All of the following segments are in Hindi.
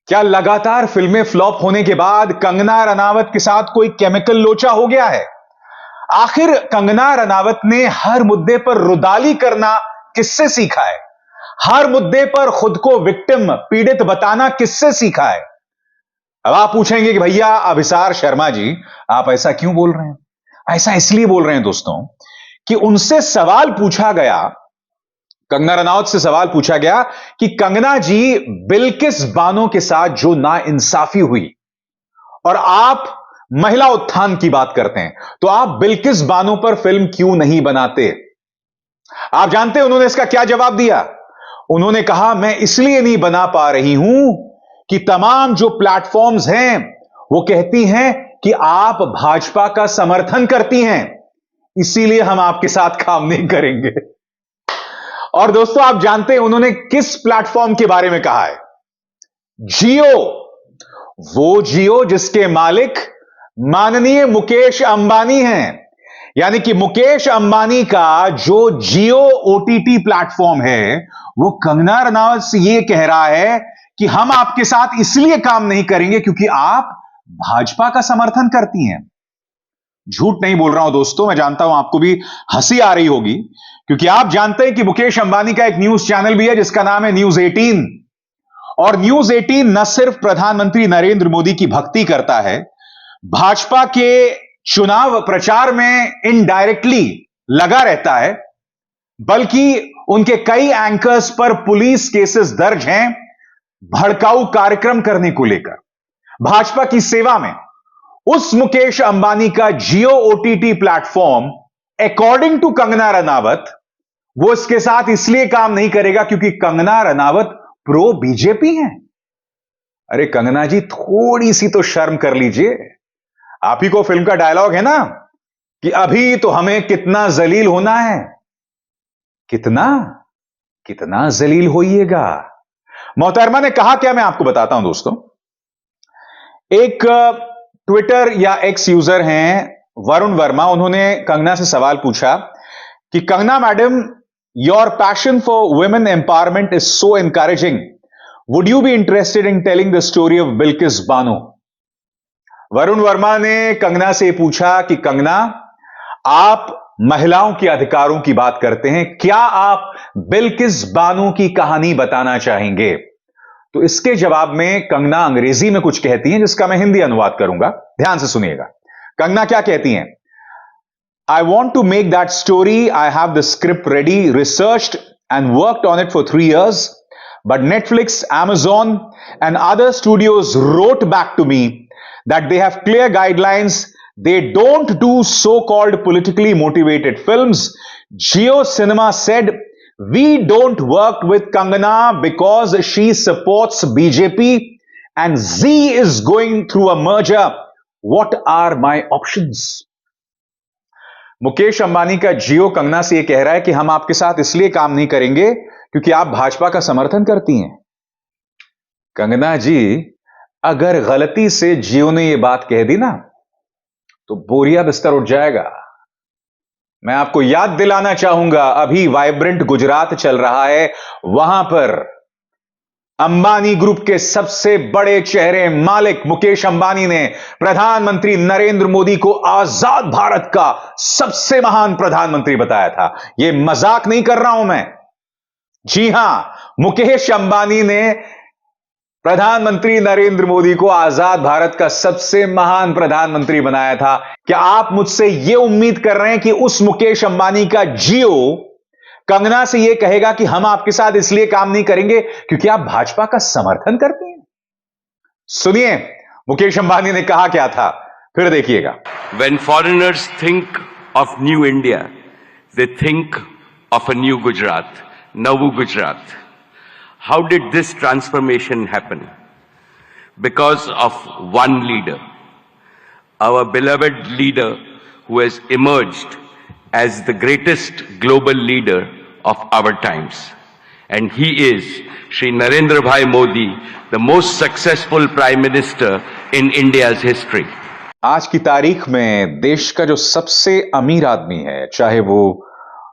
क्या लगातार फिल्में फ्लॉप होने के बाद कंगना रनावत के साथ कोई केमिकल लोचा हो गया है? आखिर कंगना रनावत ने हर मुद्दे पर रुदाली करना किससे सीखा है? हर मुद्दे पर खुद को विक्टिम, पीड़ित बताना किससे सीखा है? अब आप पूछेंगे कि भैया अभिसार शर्मा जी, आप ऐसा क्यों बोल रहे हैं? ऐसा इसलिए बोल रहे हैं दोस्तों कि उनसे सवाल पूछा गया, कंगना रनावत से सवाल पूछा गया कि कंगना जी, बिल्किस बानो के साथ जो नाइंसाफी हुई, और आप महिला उत्थान की बात करते हैं, तो आप बिल्किस बानो पर फिल्म क्यों नहीं बनाते? आप जानते हैं उन्होंने इसका क्या जवाब दिया? उन्होंने कहा, मैं इसलिए नहीं बना पा रही हूं कि तमाम जो प्लेटफॉर्म्स हैं वो कहती हैं कि आप भाजपा का समर्थन करती हैं, इसीलिए हम आपके साथ काम नहीं करेंगे। और दोस्तों, आप जानते हैं उन्होंने किस प्लेटफॉर्म के बारे में कहा है? जियो। वो जियो जिसके मालिक माननीय मुकेश अंबानी हैं। यानी कि मुकेश अंबानी का जो जियो ओटीटी प्लेटफॉर्म है, वो कंगना रनावत से ये कह रहा है कि हम आपके साथ इसलिए काम नहीं करेंगे क्योंकि आप भाजपा का समर्थन करती हैं। झूठ नहीं बोल रहा हूं दोस्तों, मैं जानता हूं आपको भी हंसी आ रही होगी, क्योंकि आप जानते हैं कि मुकेश अंबानी का एक न्यूज चैनल भी है जिसका नाम है न्यूज 18। और न्यूज 18 न सिर्फ प्रधानमंत्री नरेंद्र मोदी की भक्ति करता है, भाजपा के चुनाव प्रचार में इनडायरेक्टली लगा रहता है, बल्कि उनके कई एंकर्स पर पुलिस केसेस दर्ज हैं भड़काऊ कार्यक्रम करने को लेकर। भाजपा की सेवा में उस मुकेश अंबानी का Jio OTT platform, according to Kangana Ranaut, वो इसके साथ इसलिए काम नहीं करेगा क्योंकि कंगना रनावत प्रो बीजेपी हैं। अरे कंगना जी, थोड़ी सी तो शर्म कर लीजिए। आप ही को फिल्म का डायलॉग है ना कि अभी तो हमें कितना जलील होना है। कितना कितना जलील होइएगा। मोहतरमा ने कहा क्या, मैं आपको बताता हूं दोस्तों। एक ट्विटर या एक्स यूजर हैं वरुण वर्मा, उन्होंने कंगना से सवाल पूछा कि Kangana madam, your passion for women empowerment is so encouraging, would you be interested in telling the story of Bilkis Bano? Varun Verma ने कंगना से पूछा कि कंगना, आप महिलाओं के अधिकारों की बात करते हैं, क्या आप बिल्किस बानो की कहानी बताना चाहेंगे? तो इसके जवाब में कंगना अंग्रेजी में कुछ कहती हैं जिसका मैं हिंदी अनुवाद करूंगा, ध्यान से सुनिएगा। कंगना क्या कहती हैं? I want to make that story. I have the script ready, researched and worked on it for 3 years. But Netflix, Amazon, and other studios wrote back to me that they have clear guidelines. They don't do so-called politically motivated films. Jio Cinema said, we don't work with Kangana because she supports BJP and Z is going through a merger. What are my options? Mukesh Ambani का जियो कंगना से यह कह रहा है कि हम आपके साथ इसलिए काम नहीं करेंगे क्योंकि आप भाजपा का समर्थन करती हैं। कंगना जी, अगर गलती से जियो ने यह बात कह दी ना, तो बोरिया बिस्तर उठ जाएगा। मैं आपको याद दिलाना चाहूंगा, अभी वाइब्रेंट गुजरात चल रहा है, वहां पर अंबानी ग्रुप के सबसे बड़े चेहरे मालिक मुकेश अंबानी ने प्रधानमंत्री नरेंद्र मोदी को आजाद भारत का सबसे महान प्रधानमंत्री बताया था। यह मजाक नहीं कर रहा हूं मैं। जी हां, मुकेश अंबानी ने प्रधानमंत्री नरेंद्र मोदी को आजाद भारत का सबसे महान प्रधानमंत्री बनाया था। क्या आप मुझसे यह उम्मीद कर रहे हैं कि उस मुकेश अंबानी का जियो कंगना से यह कहेगा कि हम आपके साथ इसलिए काम नहीं करेंगे क्योंकि आप भाजपा का समर्थन करते हैं? सुनिए मुकेश अंबानी ने कहा क्या था, फिर देखिएगा। When foreigners think of new India, they think of a new Gujarat, Navu Gujarat. How did this transformation happen? Because of one leader, our beloved leader who has emerged as the greatest global leader of our times. And he is Shri Narendra Bhai Modi, the most successful Prime Minister in India's history. आज की तारीख में देश का जो सबसे अमीर आदमी है, चाहे वो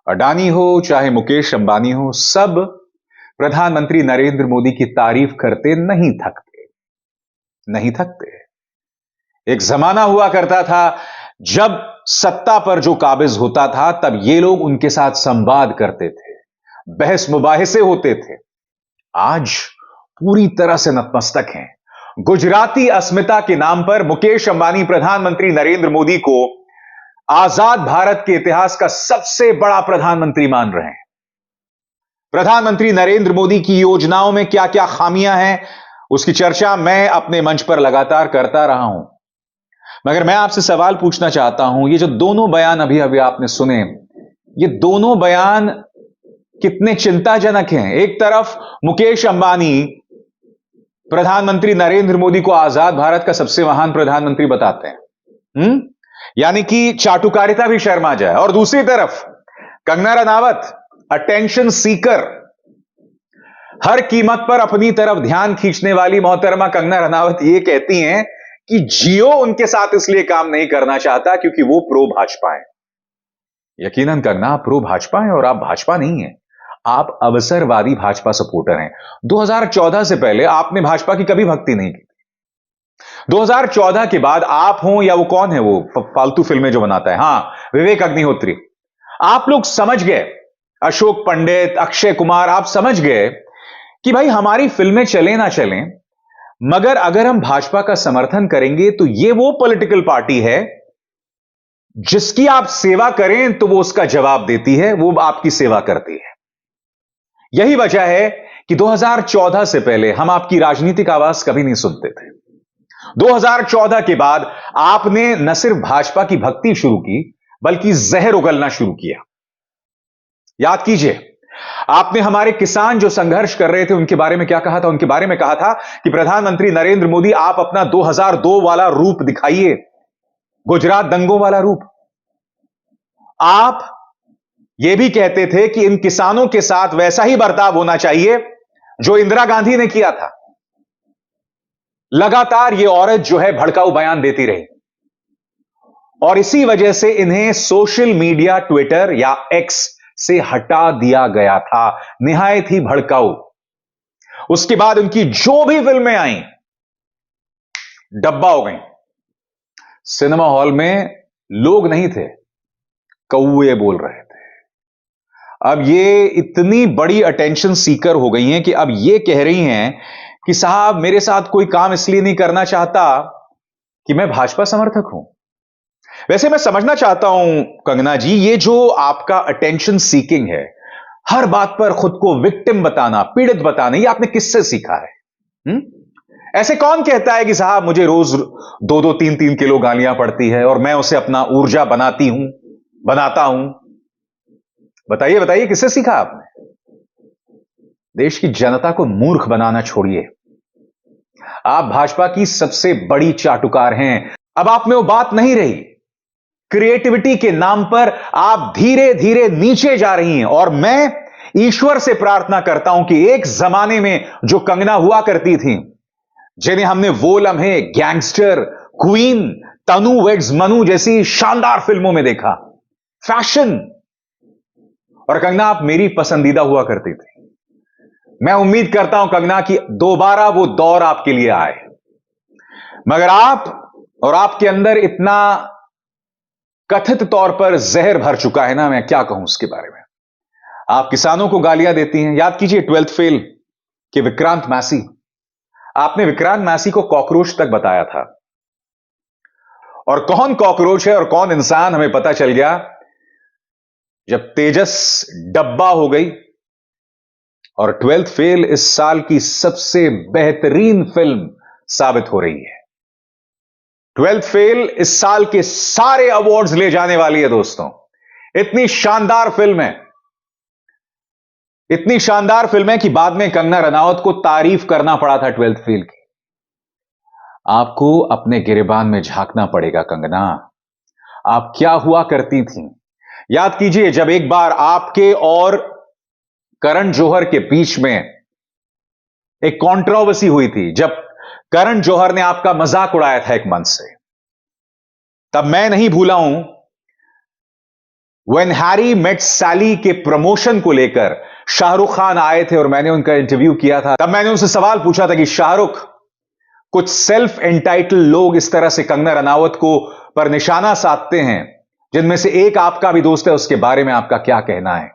अडानी हो चाहे मुकेश अंबानी हो, सब प्रधानमंत्री नरेंद्र मोदी की तारीफ करते नहीं थकते। नहीं थकते। एक जमाना हुआ करता था जब सत्ता पर जो काबिज होता था तब ये लोग उनके साथ संवाद करते थे, बहस मुबाहिसे होते थे। आज पूरी तरह से नतमस्तक हैं। गुजराती अस्मिता के नाम पर मुकेश अंबानी प्रधानमंत्री नरेंद्र मोदी को आजाद भारत के इतिहास का सबसे बड़ा प्रधानमंत्री मान रहे हैं। प्रधानमंत्री नरेंद्र मोदी की योजनाओं में क्या क्या खामियां हैं उसकी चर्चा मैं अपने मंच पर लगातार करता रहा हूं, मगर मैं आपसे सवाल पूछना चाहता हूं, ये जो दोनों बयान अभी अभी आपने सुने, ये दोनों बयान कितने चिंताजनक हैं। एक तरफ मुकेश अंबानी प्रधानमंत्री नरेंद्र मोदी को आजाद भारत का सबसे महान प्रधानमंत्री बताते हैं, यानी कि चाटुकारिता भी शर्मा जाए, और दूसरी तरफ कंगना रनावत अटेंशन सीकर, हर कीमत पर अपनी तरफ ध्यान खींचने वाली मोहतरमा कंगना रनावत ये कहती हैं कि जियो उनके साथ इसलिए काम नहीं करना चाहता क्योंकि वो प्रो भाजपा है। यकीनन कंगना, आप प्रो भाजपा हैं और आप भाजपा नहीं है, आप अवसरवादी भाजपा सपोर्टर हैं। 2014 से पहले आपने भाजपा की कभी भक्ति नहीं की। 2014 के बाद आप हों या वो कौन है, वो फालतू फिल्में जो बनाता है, हां, विवेक अग्निहोत्री, आप लोग समझ गए, अशोक पंडित, अक्षय कुमार, आप समझ गए कि भाई हमारी फिल्में चलें ना चलें, मगर अगर हम भाजपा का समर्थन करेंगे तो ये वो पॉलिटिकल पार्टी है जिसकी आप सेवा करें तो वो उसका जवाब देती है, वो आपकी सेवा करती है। यही वजह है कि 2014 से पहले हम आपकी राजनीतिक आवाज कभी नहीं सुनते थे। 2014 के बाद आपने न सिर्फ भाजपा की भक्ति शुरू की बल्कि जहर उगलना शुरू किया। याद कीजिए, आपने हमारे किसान जो संघर्ष कर रहे थे उनके बारे में क्या कहा था? उनके बारे में कहा था कि प्रधानमंत्री नरेंद्र मोदी, आप अपना 2002 वाला रूप दिखाइए, गुजरात दंगों वाला रूप। आप यह भी कहते थे कि इन किसानों के साथ वैसा ही बर्ताव होना चाहिए जो इंदिरा गांधी ने किया था। लगातार यह औरत जो है भड़काऊ बयान देती रही और इसी वजह से इन्हें सोशल मीडिया, ट्विटर या एक्स से हटा दिया गया था। निहायत ही भड़काऊ। उसके बाद उनकी जो भी फिल्में आई डब्बा हो गई। सिनेमा हॉल में लोग नहीं थे, कौए बोल रहे थे। अब ये इतनी बड़ी अटेंशन सीकर हो गई हैं कि अब ये कह रही हैं कि साहब मेरे साथ कोई काम इसलिए नहीं करना चाहता कि मैं भाजपा समर्थक हूं। वैसे मैं समझना चाहता हूं कंगना जी, ये जो आपका अटेंशन सीकिंग है, हर बात पर खुद को विक्टिम बताना, पीड़ित बताना, ये आपने किससे सीखा है? ऐसे कौन कहता है कि साहब मुझे रोज 2-2, 3-3 किलो गालियां पड़ती है और मैं उसे अपना ऊर्जा बनाता हूं? बताइए बताइए, किससे सीखा आपने? देश की जनता को मूर्ख बनाना छोड़िए। आप भाजपा की सबसे बड़ी चाटुकार हैं। अब आप में वो बात नहीं रही। क्रिएटिविटी के नाम पर आप धीरे धीरे नीचे जा रही हैं और मैं ईश्वर से प्रार्थना करता हूं कि एक जमाने में जो कंगना हुआ करती थी, जिन्हें हमने वो लम्हे गैंगस्टर, क्वीन, तनु वेड्स मनु जैसी शानदार फिल्मों में देखा, फैशन, और कंगना आप मेरी पसंदीदा हुआ करती थी। मैं उम्मीद करता हूं कंगना कि दोबारा वो दौर आपके लिए आए, मगर आप और आपके अंदर इतना कथित तौर पर जहर भर चुका है ना, मैं क्या कहूं उसके बारे में। आप किसानों को गालियां देती हैं। याद कीजिए 12th फेल के विक्रांत मैसी, आपने विक्रांत मैसी को कॉकरोच तक बताया था, और कौन कॉकरोच है और कौन इंसान हमें पता चल गया जब तेजस डब्बा हो गई और 12th फेल इस साल की सबसे बेहतरीन फिल्म साबित हो रही है। 12th फेल इस साल के सारे अवार्ड्स ले जाने वाली है दोस्तों। इतनी शानदार फिल्म है, इतनी शानदार फिल्म है कि बाद में कंगना रनावत को तारीफ करना पड़ा था 12th फेल की। आपको अपने गिरेबान में झांकना पड़ेगा कंगना, आप क्या हुआ करती थीं। याद कीजिए जब एक बार आपके और करण जौहर के बीच में एक कंट्रोवर्सी हुई थी, जब करण जौहर ने आपका मजाक उड़ाया था एक मंच से, तब मैं नहीं भूला हूं व्हेन हैरी मेट सैली के प्रमोशन को लेकर शाहरुख खान आए थे और मैंने उनका इंटरव्यू किया था। तब मैंने उनसे सवाल पूछा था कि शाहरुख, कुछ सेल्फ एंटाइटल्ड लोग इस तरह से कंगना रनावत को पर निशाना साधते हैं, जिनमें से एक आपका भी दोस्त है, उसके बारे में आपका क्या कहना है?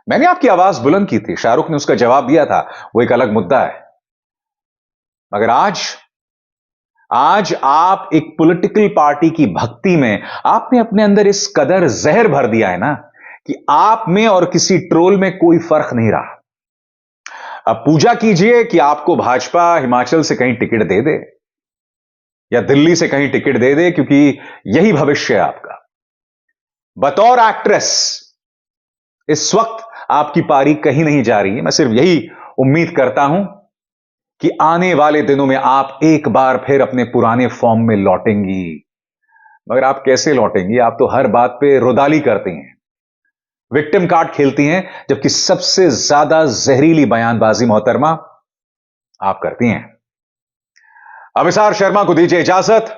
मैंने आपकी आवाज बुलंद की थी, शाहरुख ने उसका जवाब दिया था, वो एक अलग मुद्दा है। मगर आज आप एक पॉलिटिकल पार्टी की भक्ति में आपने अपने अंदर इस कदर जहर भर दिया है ना कि आप में और किसी ट्रोल में कोई फर्क नहीं रहा। अब पूजा कीजिए कि आपको भाजपा हिमाचल से कहीं टिकट दे दे या दिल्ली से कहीं टिकट दे दे, क्योंकि यही भविष्य है आपका। बतौर एक्ट्रेस इस वक्त आपकी पारी कहीं नहीं जा रही है। मैं सिर्फ यही उम्मीद करता हूं कि आने वाले दिनों में आप एक बार फिर अपने पुराने फॉर्म में लौटेंगी। मगर आप कैसे लौटेंगी? आप तो हर बात पे रुदाली करती हैं, विक्टिम कार्ड खेलती हैं, जबकि सबसे ज्यादा जहरीली बयानबाजी मोहतरमा आप करती हैं। अभिसार शर्मा को दीजिए इजाजत।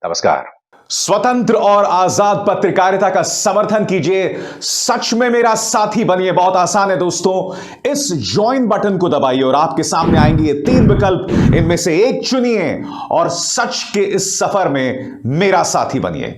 नमस्कार। स्वतंत्र और आजाद पत्रकारिता का समर्थन कीजिए, सच में मेरा साथी बनिए। बहुत आसान है दोस्तों, इस ज्वाइन बटन को दबाइए और आपके सामने आएंगे ये 3 विकल्प, इनमें से एक चुनिए और सच के इस सफर में मेरा साथी बनिए।